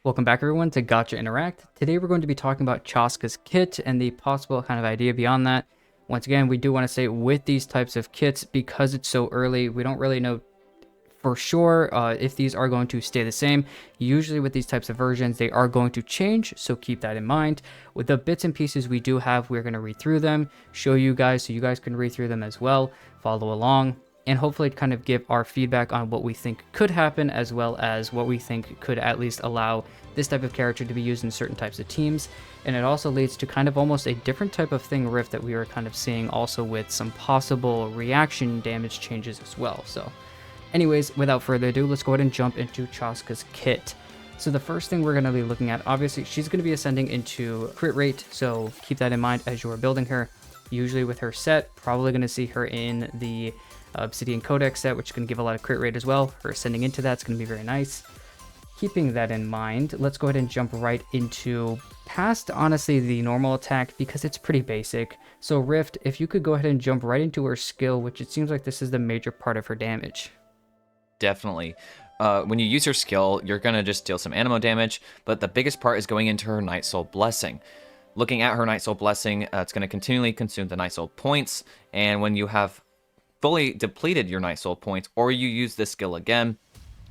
Welcome back everyone to Gotcha Interact. Today we're going to be talking about Chasca's kit and the possible kind of idea beyond that. Once again, we do want to say with these types of kits, because it's so early, we don't really know for sure if these are going to stay the same. Usually with these types of versions, they are going to change, so keep that in mind. With the bits and pieces we do have, we're going to read through them, show you guys so you guys can read through them as well, follow along, and hopefully kind of give our feedback on what we think could happen, as well as what we think could at least allow this type of character to be used in certain types of teams. And it also leads to kind of almost a different type of thing Rift that we were kind of seeing also with some possible reaction damage changes as well. So anyways, without further ado, let's go ahead and jump into Chasca's kit. So the first thing we're going to be looking at, obviously she's going to be ascending into crit rate, so keep that in mind as you're building her. Usually with her set, probably going to see her in the Obsidian Codex set, which is going to give a lot of crit rate as well. Her ascending into that's going to be very nice. Keeping that in mind, let's go ahead and jump right into past, honestly, the normal attack, because it's pretty basic. So Rift, if you could go ahead and jump right into her skill, which it seems like this is the major part of her damage. Definitely. When you use her skill, you're going to just deal some Anemo damage, but the biggest part is going into her Night Soul Blessing. Looking at her Night Soul Blessing, it's going to continually consume the Night Soul points, and when you have fully depleted your Night Soul points, or you use this skill again,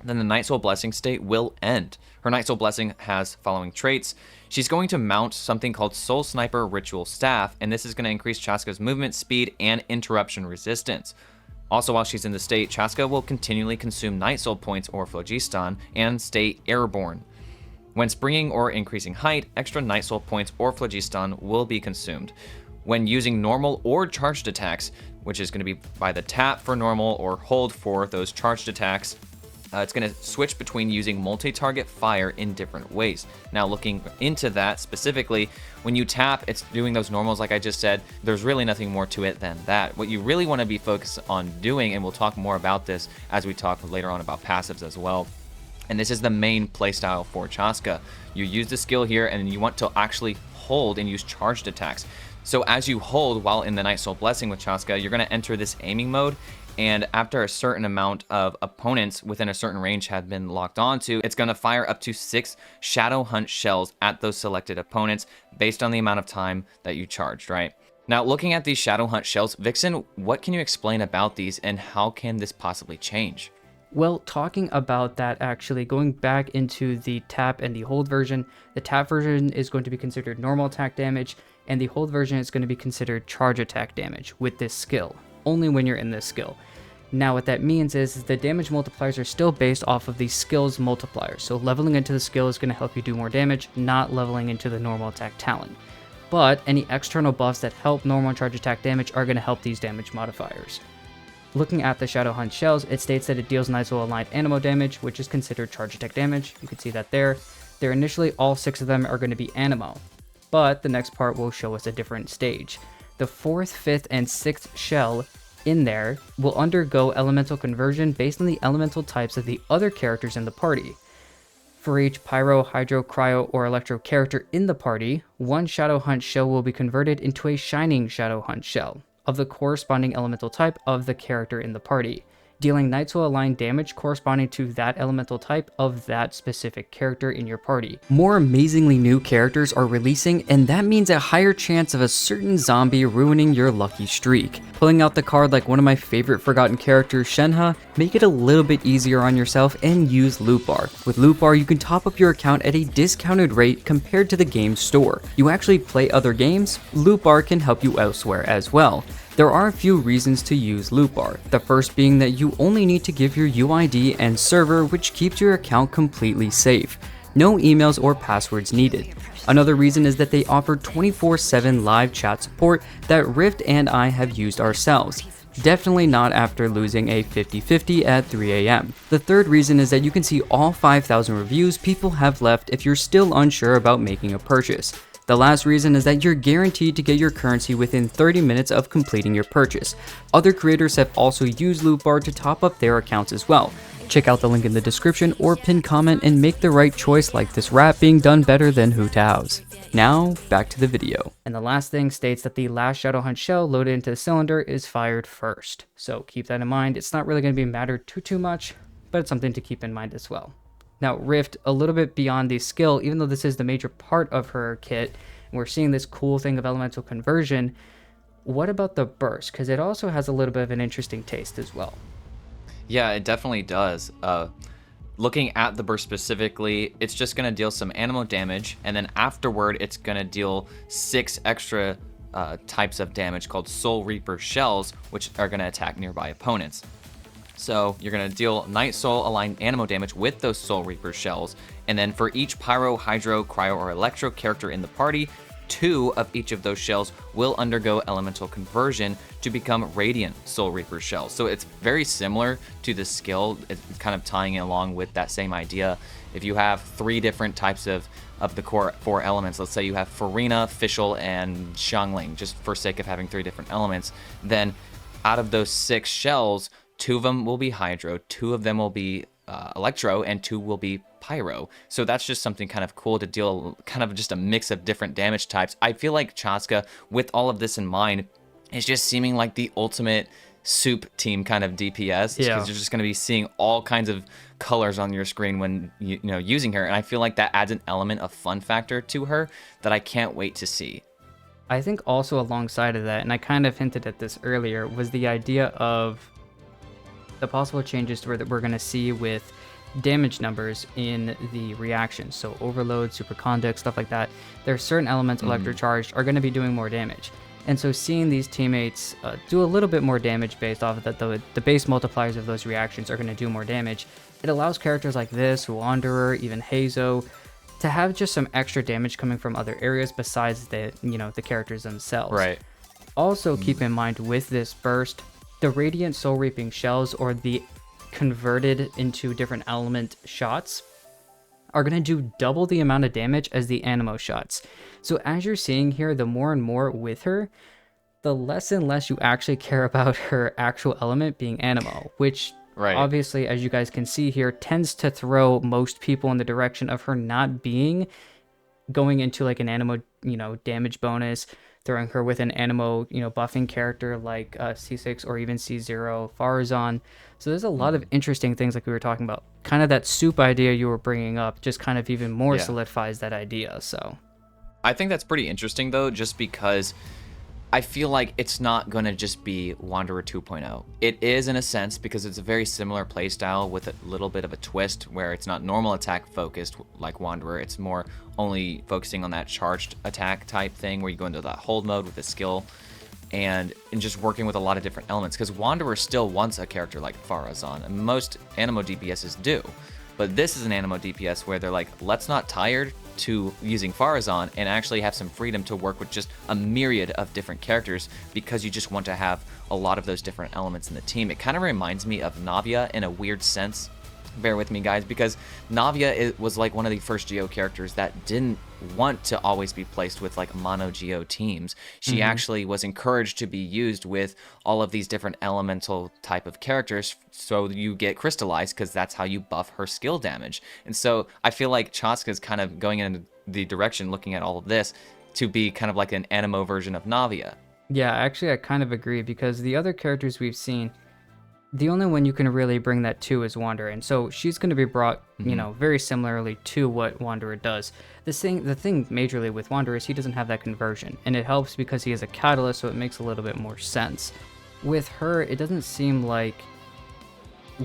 then the Night Soul Blessing state will end. Her Night Soul Blessing has following traits. She's going to mount something called Soul Sniper Ritual Staff, and this is going to increase Chasca's movement speed and interruption resistance. Also, while she's in the state, Chasca will continually consume Night Soul points or Phlogiston and stay airborne. When springing or increasing height, extra Night Soul points or Phlogiston will be consumed. When using normal or charged attacks, which is going to be by the tap for normal or hold for those charged attacks, it's going to switch between using multi-target fire in different ways. Now, looking into that specifically, when you tap, it's doing those normals like I just said. There's really nothing more to it than that. What you really want to be focused on doing, and we'll talk more about this as we talk later on about passives as well, and this is the main playstyle for Chasca. You use the skill here, and you want to actually hold and use charged attacks. So as you hold while in the Night Soul Blessing with Chasca, you're going to enter this aiming mode, and after a certain amount of opponents within a certain range have been locked onto, it's going to fire up to 6 Shadow Hunt shells at those selected opponents based on the amount of time that you charged, right? Now, looking at these Shadow Hunt shells, Vixen, what can you explain about these, and how can this possibly change? Well, talking about that, actually, going back into the tap and the hold version, the tap version is going to be considered normal attack damage, and the hold version is going to be considered charge attack damage with this skill, only when you're in this skill. Now, what that means is the damage multipliers are still based off of the skill's multipliers, so leveling into the skill is going to help you do more damage, not leveling into the normal attack talent. But any external buffs that help normal charge attack damage are going to help these damage modifiers. Looking at the Shadow Hunt shells, it states that it deals Night Soul aligned Anemo damage, which is considered charge attack damage. You can see that there. There initially, all 6 of them are going to be Anemo, but the next part will show us a different stage. The 4th, 5th, and 6th shell in there will undergo elemental conversion based on the elemental types of the other characters in the party. For each Pyro, Hydro, Cryo, or Electro character in the party, one Shadow Hunt shell will be converted into a Shining Shadow Hunt shell of the corresponding elemental type of the character in the party, dealing Night Soul aligned damage corresponding to that elemental type of that specific character in your party. More amazingly new characters are releasing, and that means a higher chance of a certain zombie ruining your lucky streak. Pulling out the card like one of my favorite forgotten characters, Shenhe, make it a little bit easier on yourself and use Loot Bar. With Loot Bar, you can top up your account at a discounted rate compared to the game's store. You actually play other games, Loot Bar can help you elsewhere as well. There are a few reasons to use Loot Bar, the first being that you only need to give your UID and server, which keeps your account completely safe. No emails or passwords needed. Another reason is that they offer 24/7 live chat support that Rift and I have used ourselves. Definitely not after losing a 50-50 at 3 AM. The third reason is that you can see all 5,000 reviews people have left if you're still unsure about making a purchase. The last reason is that you're guaranteed to get your currency within 30 minutes of completing your purchase. Other creators have also used Loot Bar to top up their accounts as well. Check out the link in the description or pinned comment and make the right choice, like this rap being done better than Hu Tao's. Now, back to the video. And the last thing states that the last Shadow Hunt shell loaded into the cylinder is fired first. So keep that in mind. It's not really going to be mattered too much, but it's something to keep in mind as well. Now, Rift, a little bit beyond the skill, even though this is the major part of her kit, and we're seeing this cool thing of elemental conversion, what about the burst? Because it also has a little bit of an interesting taste as well. Yeah, it definitely does. Looking at the burst specifically, it's just going to deal some Anemo damage, and then afterward, it's going to deal 6 extra types of damage called Soul Reaper shells, which are going to attack nearby opponents. So you're going to deal Night Soul aligned Anemo damage with those Soul Reaper shells, and then for each Pyro, Hydro, Cryo, or Electro character in the party, 2 of each of those shells will undergo elemental conversion to become Radiant Soul Reaper shells. So it's very similar to the skill. It's kind of tying along with that same idea. If you have 3 different types of the core 4 elements, let's say you have Farina, Fischl, and Xiangling, just for sake of having 3 different elements, then out of those 6 shells, 2 of them will be Hydro, 2 of them will be Electro, and 2 will be Pyro. So that's just something kind of cool to deal, kind of just a mix of different damage types. I feel like Chasca, with all of this in mind, is just seeming like the ultimate soup team kind of DPS, because you're just going to be seeing all kinds of colors on your screen when you know using her, and I feel like that adds an element of fun factor to her that I can't wait to see. I think also alongside of that, and I kind of hinted at this earlier, was the idea of the possible changes to where that we're going to see with damage numbers in the reactions. So overload, superconduct, stuff like that. There are certain elements electrocharged are going to be doing more damage. And so seeing these teammates do a little bit more damage based off of that, the base multipliers of those reactions are going to do more damage. It allows characters like this, Wanderer, even Hazo, to have just some extra damage coming from other areas besides the characters themselves. Right. Also keep in mind with this burst, the Radiant Soul Reaping shells, or the converted into different element shots, are going to do double the amount of damage as the Anemo shots. So as you're seeing here, the more and more with her, the less and less you actually care about her actual element being Anemo, which obviously, as you guys can see here, tends to throw most people in the direction of her not going into like an Anemo, damage bonus, throwing her with an Anemo, buffing character like C6 or even C0, Farazan. So there's a lot of interesting things like we were talking about. Kind of that soup idea you were bringing up just kind of even more solidifies that idea. So I think that's pretty interesting though, just because I feel like it's not going to just be Wanderer 2.0. It is in a sense because it's a very similar playstyle with a little bit of a twist where it's not normal attack focused like Wanderer. It's more only focusing on that charged attack type thing where you go into that hold mode with the skill and just working with a lot of different elements, because Wanderer still wants a character like Farazan, and most Anemo DPSs do. But this is an Anemo DPS where they're like, let's not tired to using Farazan and actually have some freedom to work with just a myriad of different characters, because you just want to have a lot of those different elements in the team. It kind of reminds me of Navia in a weird sense. Bear with me, guys, because Navia was like one of the first Geo characters that didn't want to always be placed with like mono Geo teams. She actually was encouraged to be used with all of these different elemental type of characters, so you get crystallized, because that's how you buff her skill damage. And so I feel like Chasca is kind of going in the direction, looking at all of this, to be kind of like an Anemo version of Navia. Yeah, actually I kind of agree, because the other characters we've seen, the only one you can really bring that to is Wanderer, and so she's going to be brought, very similarly to what Wanderer does. The thing majorly with Wanderer is he doesn't have that conversion, and it helps because he is a catalyst, so it makes a little bit more sense. With her, it doesn't seem like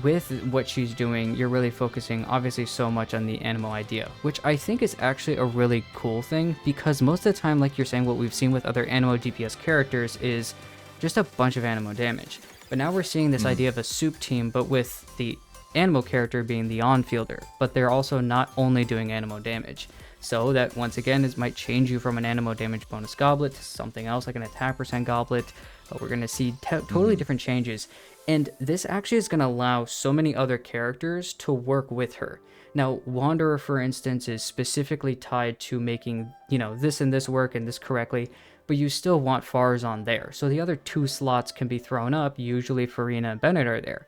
with what she's doing, you're really focusing obviously so much on the Anemo idea, which I think is actually a really cool thing, because most of the time, like you're saying, what we've seen with other Anemo DPS characters is just a bunch of Anemo damage. But now we're seeing this idea of a soup team, but with the Anemo character being the on-fielder, but they're also not only doing Anemo damage. So that, once again, might change you from an Anemo damage bonus goblet to something else like an attack percent goblet. But we're going to see totally different changes. And this actually is going to allow so many other characters to work with her. Now, Wanderer, for instance, is specifically tied to making, this and this work and this correctly, but you still want Farazan there. So the other 2 slots can be thrown up, usually Farina and Bennett are there.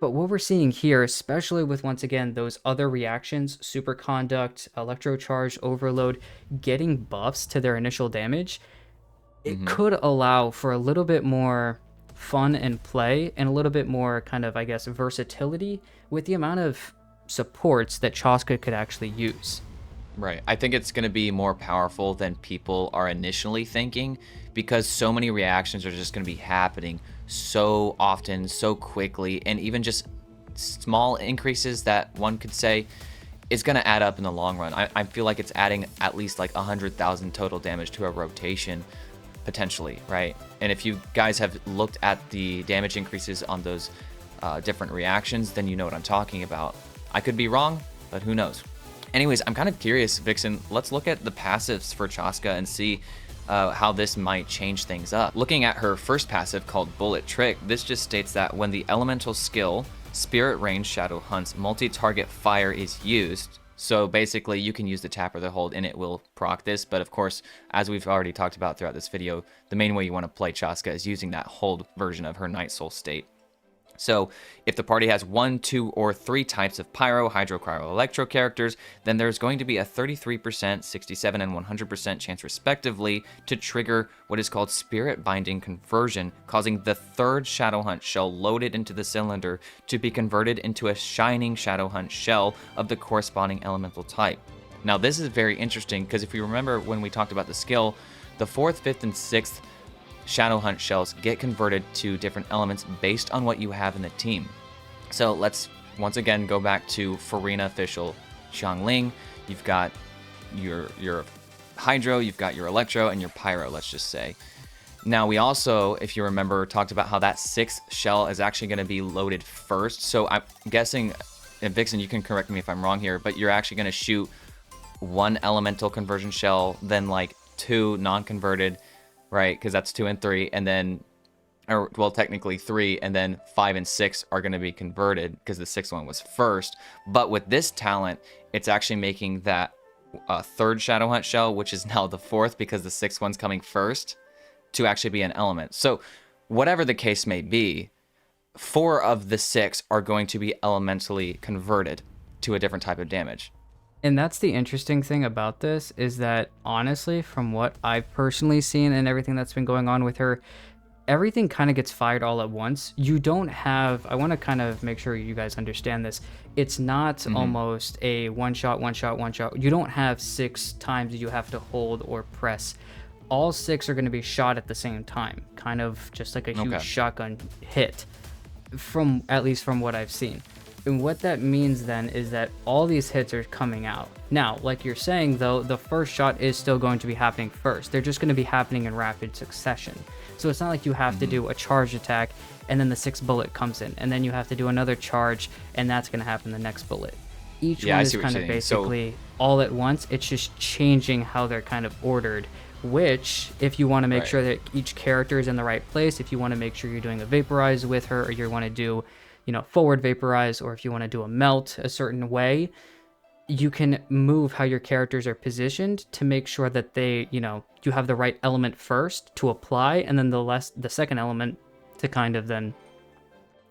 But what we're seeing here, especially with, once again, those other reactions, Superconduct, Electrocharge, Overload, getting buffs to their initial damage, it could allow for a little bit more fun and play, and a little bit more kind of, I guess, versatility with the amount of supports that Chasca could actually use. Right. I think it's going to be more powerful than people are initially thinking because so many reactions are just going to be happening so often, so quickly, and even just small increases that one could say is going to add up in the long run. I feel like it's adding at least like 100,000 total damage to a rotation potentially, right? And if you guys have looked at the damage increases on those different reactions, then you know what I'm talking about. I could be wrong, but who knows? Anyways, I'm kind of curious, Vixen. Let's look at the passives for Chasca and see how this might change things up. Looking at her first passive called Bullet Trick, this just states that when the elemental skill Spirit Range Shadow Hunt's multi-target fire is used, so basically you can use the tap or the hold and it will proc this, but of course, as we've already talked about throughout this video, the main way you want to play Chasca is using that hold version of her Night Soul state. So if the party has 1, 2, or 3 types of Pyro, Hydro, Cryo, Electro characters, then there's going to be a 33%, 67, and 100% chance respectively to trigger what is called Spirit Binding Conversion, causing the third Shadowhunt shell loaded into the cylinder to be converted into a shining Shadowhunt shell of the corresponding elemental type. Now this is very interesting because if you remember when we talked about the skill, the 4th, 5th, and 6th Shadowhunt shells get converted to different elements based on what you have in the team. So let's once again go back to Farina official Xiangling. You've got your Hydro, you've got your Electro, and your Pyro, let's just say. Now we also, if you remember, talked about how that 6th shell is actually going to be loaded first. So I'm guessing, and Vixen, you can correct me if I'm wrong here, but you're actually going to shoot 1 elemental conversion shell, then like 2 non-converted, right? Because that's 2 and 3, and then, or well, technically 3, and then 5 and 6 are going to be converted because the 6th one was first. But with this talent, it's actually making that 3rd Shadowhunt shell, which is now the 4th because the 6th one's coming first, to actually be an element. So whatever the case may be, 4 of the 6 are going to be elementally converted to a different type of damage. And that's the interesting thing about this, is that honestly, from what I've personally seen and everything that's been going on with her, everything kind of gets fired all at once. You don't have, I want to kind of make sure you guys understand this. It's not almost a one shot. You don't have 6 times that you have to hold or press. All 6 are going to be shot at the same time, kind of just like a huge shotgun hit, from at least from what I've seen. And what that means then is that all these hits are coming out. Now, like you're saying though, the first shot is still going to be happening first. They're just going to be happening in rapid succession. So it's not like you have to do a charge attack and then the 6th bullet comes in, and then you have to do another charge and that's going to happen the next bullet. Each one is kind of basically all at once. It's just changing how they're kind of ordered, which if you want to make sure that each character is in the right place, if you want to make sure you're doing a vaporize with her, or you want to do, you know, forward vaporize, or if you want to do a melt a certain way, you can move how your characters are positioned to make sure that they, you know, you have the right element first to apply, and then the second element to kind of then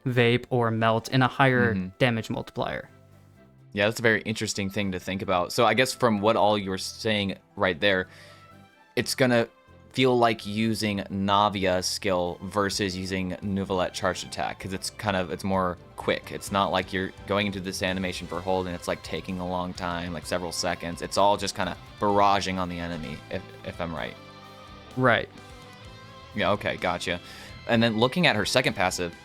vape or melt in a higher damage multiplier. Yeah, that's a very interesting thing to think about. So I guess from what all you were saying right there, it's gonna feel like using Navia's skill versus using Neuvillette charged attack, because it's more quick. It's not like you're going into this animation for hold and it's like taking a long time, like several seconds. It's all just kind of barraging on the enemy, if I'm right. Right. Yeah, okay, gotcha. And then looking at her second passive,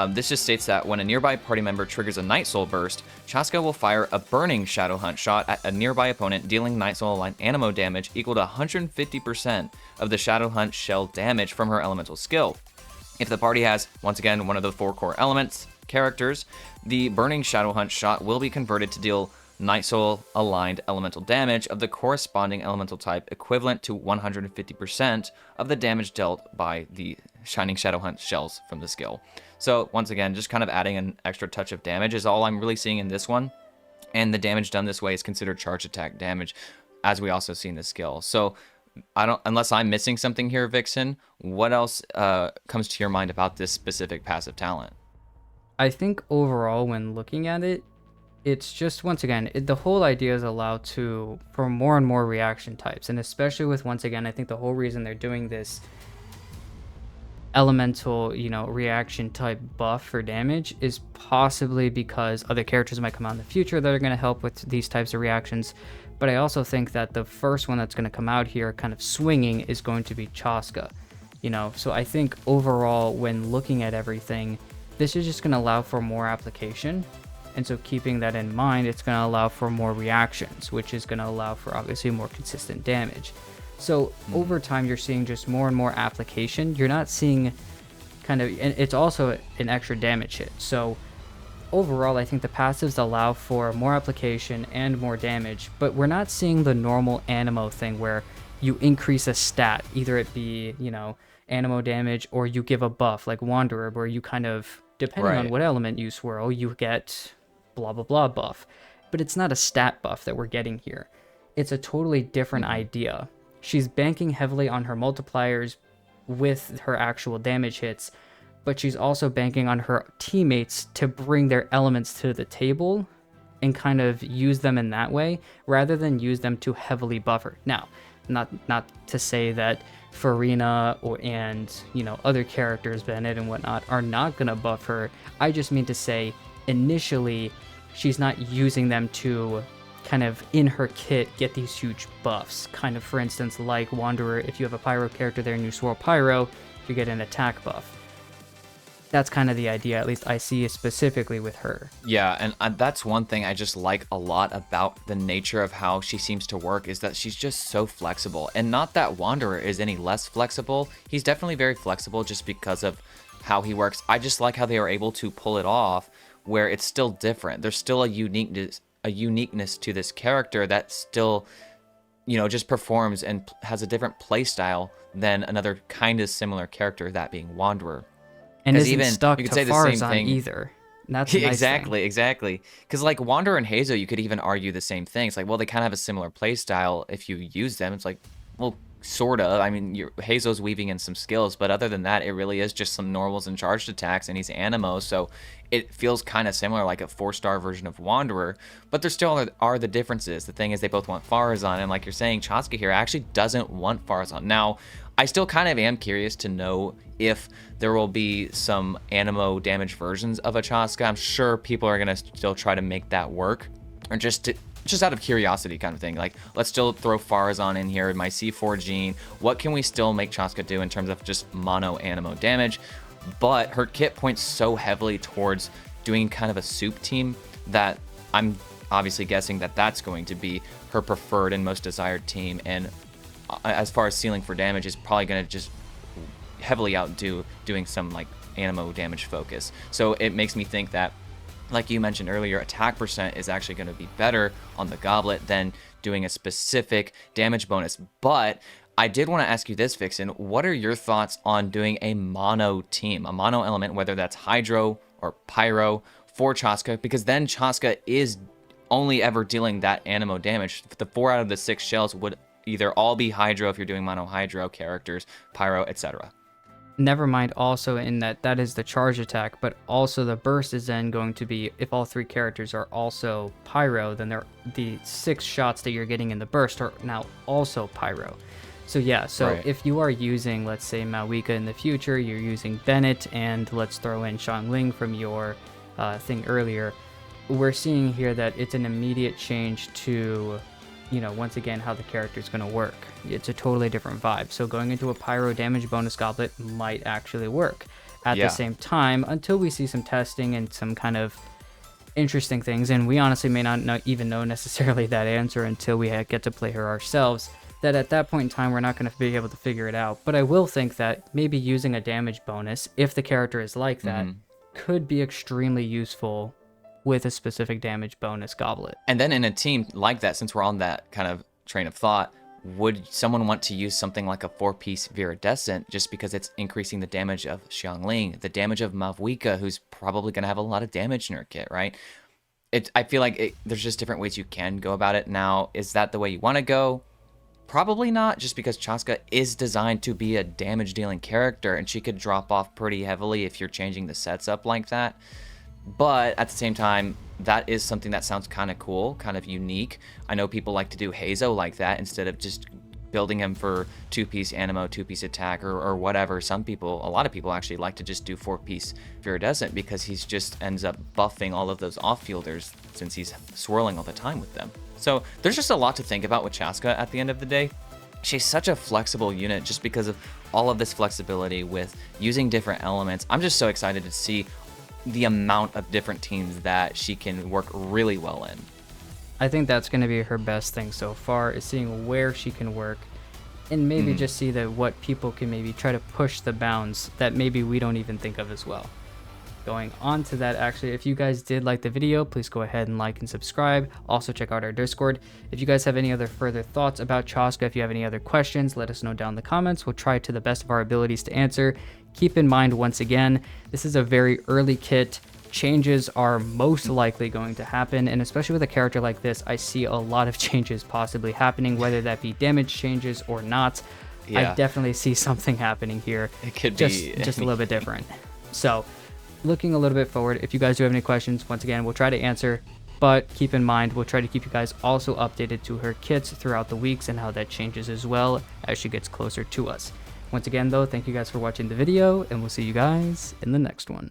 this just states that when a nearby party member triggers a Night Soul burst, Chasca will fire a burning Shadowhunt shot at a nearby opponent, dealing Night Soul aligned Anemo damage equal to 150% of the Shadowhunt shell damage from her elemental skill. If the party has, once again, one of the 4 core elements characters, the burning Shadowhunt shot will be converted to deal Night Soul aligned elemental damage of the corresponding elemental type, equivalent to 150% of the damage dealt by the Shining Shadowhunt shells from the skill. So once again, just kind of adding an extra touch of damage is all I'm really seeing in this one. And the damage done this way is considered charge attack damage, as we also see in the skill. So unless I'm missing something here, Vixen, what else comes to your mind about this specific passive talent? I think overall, when looking at it, it's just, once again, the whole idea is allowed for more and more reaction types. And especially with, once again, I think the whole reason they're doing this elemental, reaction type buff for damage is possibly because other characters might come out in the future that are going to help with these types of reactions. But I also think that the first one that's going to come out here kind of swinging is going to be Chasca. So I think overall, when looking at everything, this is just going to allow for more application. And so keeping that in mind, it's going to allow for more reactions, which is going to allow for obviously more consistent damage. So over time, you're seeing just more and more application. You're not seeing and it's also an extra damage hit. So overall, I think the passives allow for more application and more damage, but we're not seeing the normal Anemo thing where you increase a stat, either it be, Anemo damage, or you give a buff like Wanderer, where you kind of, depending on what element you swirl, you get blah blah blah buff. But it's not a stat buff that we're getting here. It's a totally different idea. She's banking heavily on her multipliers with her actual damage hits, but she's also banking on her teammates to bring their elements to the table and kind of use them in that way, rather than use them to heavily buff her. Now, not to say that Farina and other characters, Bennett and whatnot, are not gonna buff her. I just mean to say initially she's not using them to kind of in her kit get these huge buffs. Kind of, for instance, like Wanderer, if you have a Pyro character there and you swirl Pyro, you get an attack buff. That's kind of the idea, at least I see it specifically with her. Yeah, and that's one thing I just like a lot about the nature of how she seems to work, is that she's just so flexible. And not that Wanderer is any less flexible. He's definitely very flexible just because of how he works. I just like how they are able to pull it off where it's still different. There's still a uniqueness to this character that still, just performs and has a different play style than another kind of similar character, that being Wanderer. And isn't even stuck to Farazan either. That's a nice exactly. Because like Wanderer and Hazo, you could even argue the same thing. It's like, well, they kind of have a similar play style if you use them. It's like, well, sort of. I mean, Hazo's weaving in some skills, but other than that, it really is just some normals and charged attacks, and he's Anemo, so it feels kind of similar, like a 4-star version of Wanderer. But there still are the differences. The thing is, they both want Farazan, and like you're saying, Chasca here actually doesn't want Farazan. Now, I still kind of am curious to know if there will be some Anemo damage versions of a Chasca. I'm sure people are going to still try to make that work, or just out of curiosity kind of thing. Like, let's still throw Farazan in here, my C4 gene. What can we still make Chasca do in terms of just mono Anemo damage? But her kit points so heavily towards doing kind of a soup team that I'm obviously guessing that that's going to be her preferred and most desired team. And as far as ceiling for damage, is probably going to just heavily outdo doing some like Anemo damage focus. So it makes me think that, like you mentioned earlier, attack percent is actually going to be better on the Goblet than doing a specific damage bonus. But I did want to ask you this, Vixen. What are your thoughts on doing a mono team, a mono element, whether that's Hydro or Pyro for Chasca? Because then Chasca is only ever dealing that Anemo damage. The 4 out of the 6 shells would either all be Hydro if you're doing mono Hydro characters, Pyro, etc. Never mind also in that is the charge attack, but also the burst is then going to be, if all 3 characters are also Pyro, then the 6 shots that you're getting in the burst are now also Pyro. So yeah, Right. If you are using, let's say, Mawika in the future, you're using Bennett, and let's throw in Xiangling from your thing earlier, we're seeing here that it's an immediate change to, once again, how the character is going to work. It's a totally different vibe. So going into a Pyro damage bonus Goblet might actually work. At the same time, until we see some testing and some kind of interesting things, and we honestly may not even know necessarily that answer until we get to play her ourselves, that at that point in time, we're not going to be able to figure it out. But I will think that maybe using a damage bonus, if the character is like that, could be extremely useful with a specific damage bonus Goblet. And then in a team like that, since we're on that kind of train of thought, would someone want to use something like a 4-piece Viridescent just because it's increasing the damage of Xiangling, the damage of Mavwika, who's probably going to have a lot of damage in her kit, right? I feel like there's just different ways you can go about it. Now, is that the way you want to go? Probably not, just because Chasca is designed to be a damage-dealing character, and she could drop off pretty heavily if you're changing the sets up like that. But at the same time, that is something that sounds kind of cool, kind of unique. I know people like to do Hazo like that instead of just building him for 2-piece Anemo, 2-piece attack, or whatever. A lot of people actually like to just do 4-piece Viridescent because he's just ends up buffing all of those off-fielders since he's swirling all the time with them. So there's just a lot to think about with Chasca at the end of the day. She's such a flexible unit just because of all of this flexibility with using different elements. I'm just so excited to see the amount of different teams that she can work really well in. I think that's going to be her best thing so far, is seeing where she can work and maybe just see that what people can maybe try to push the bounds that maybe we don't even think of as well. Going on to that, actually, if you guys did like the video, please go ahead and like and subscribe. Also check out our Discord. If you guys have any other further thoughts about Chasca, if you have any other questions, let us know down in the comments. We'll try to the best of our abilities to answer. Keep in mind, once again, this is a very early kit. Changes are most likely going to happen, and especially with a character like this, I see a lot of changes possibly happening, whether that be damage changes or not. Yeah. I definitely see something happening here. It could be just a little bit different. So looking a little bit forward, if you guys do have any questions, once again, we'll try to answer, but keep in mind, we'll try to keep you guys also updated to her kits throughout the weeks and how that changes as well as she gets closer to us. Once again, though, thank you guys for watching the video, and we'll see you guys in the next one.